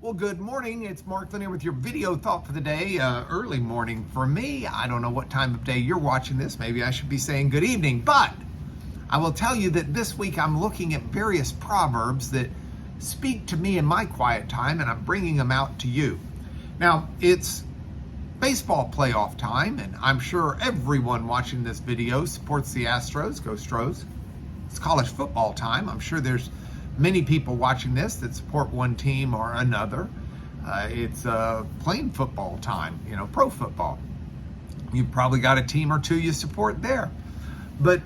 Well, good morning. It's Mark Linear with your video thought for the day. Early morning for me. I don't know what time of day you're watching this. Maybe I should be saying good evening, but I will tell you that this week I'm looking at various proverbs that speak to me in my quiet time, and I'm bringing them out to you. Now, it's baseball playoff time, and I'm sure everyone watching this video supports the Astros. Go Stros. It's college football time. I'm sure there's many people watching this that support one team or another. It's plain football time, pro football. You've probably got a team or two you support there. But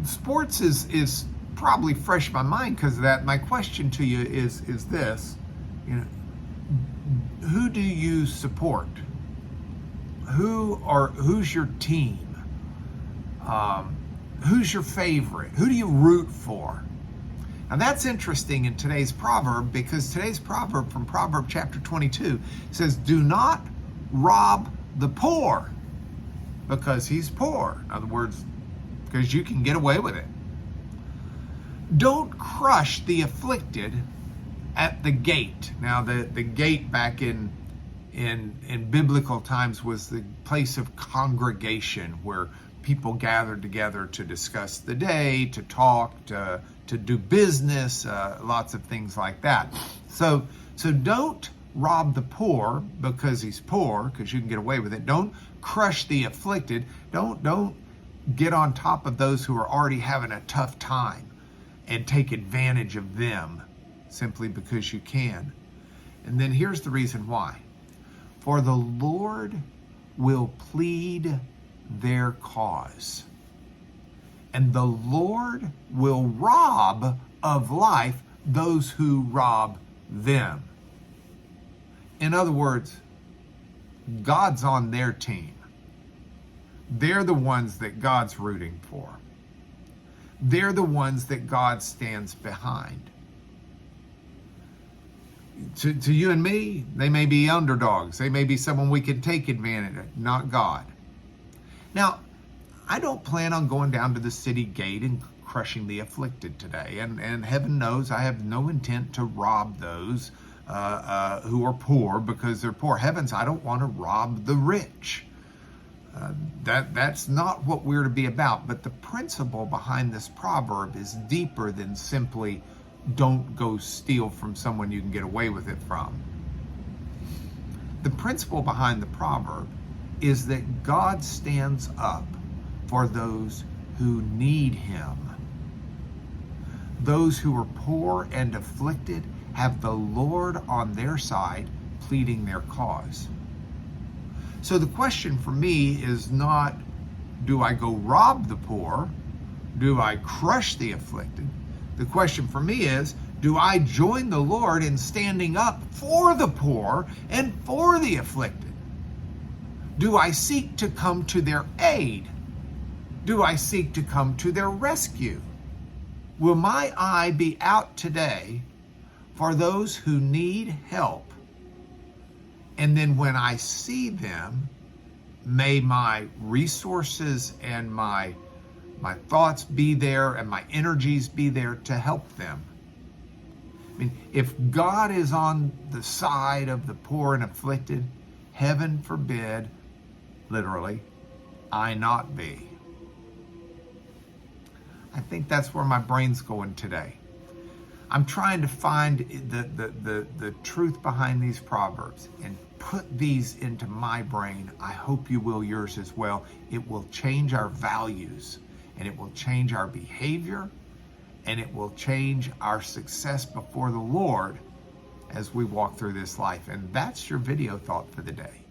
sports is probably fresh in my mind because of that. My question to you is this: who do you support? Who's your team? Who's your favorite? Who do you root for? Now that's interesting in today's proverb, because today's proverb from Proverbs chapter 22 says, do not rob the poor because he's poor. In other words, because you can get away with it. Don't crush the afflicted at the gate. Now the gate back in biblical times was the place of congregation where people gathered together to discuss the day, to talk, to do business, lots of things like that. So don't rob the poor because he's poor, because you can get away with it. Don't crush the afflicted. Don't get on top of those who are already having a tough time and take advantage of them simply because you can. And then here's the reason why. For the Lord will plead their cause, and the Lord will rob of life those who rob them. In other words, God's on their team. They're the ones that God's rooting for. They're the ones that God stands behind. To you and me, they may be underdogs. They may be someone we can take advantage of, not God. Now, I don't plan on going down to the city gate and crushing the afflicted today. And heaven knows I have no intent to rob those who are poor because they're poor. Heavens, I don't want to rob the rich. That's not what we're to be about. But the principle behind this proverb is deeper than simply don't go steal from someone you can get away with it from. The principle behind the proverb is that God stands up for those who need him. Those who are poor and afflicted have the Lord on their side, pleading their cause. So the question for me is not, do I go rob the poor? Do I crush the afflicted? The question for me is, do I join the Lord in standing up for the poor and for the afflicted? Do I seek to come to their aid? Do I seek to come to their rescue? Will my eye be out today for those who need help? And then when I see them, may my resources and my thoughts be there and my energies be there to help them. I mean, if God is on the side of the poor and afflicted, heaven forbid, literally, I not be. I think that's where my brain's going today. I'm trying to find the truth behind these proverbs and put these into my brain. I hope you will yours as well. It will change our values, and it will change our behavior, and it will change our success before the Lord as we walk through this life. And that's your video thought for the day.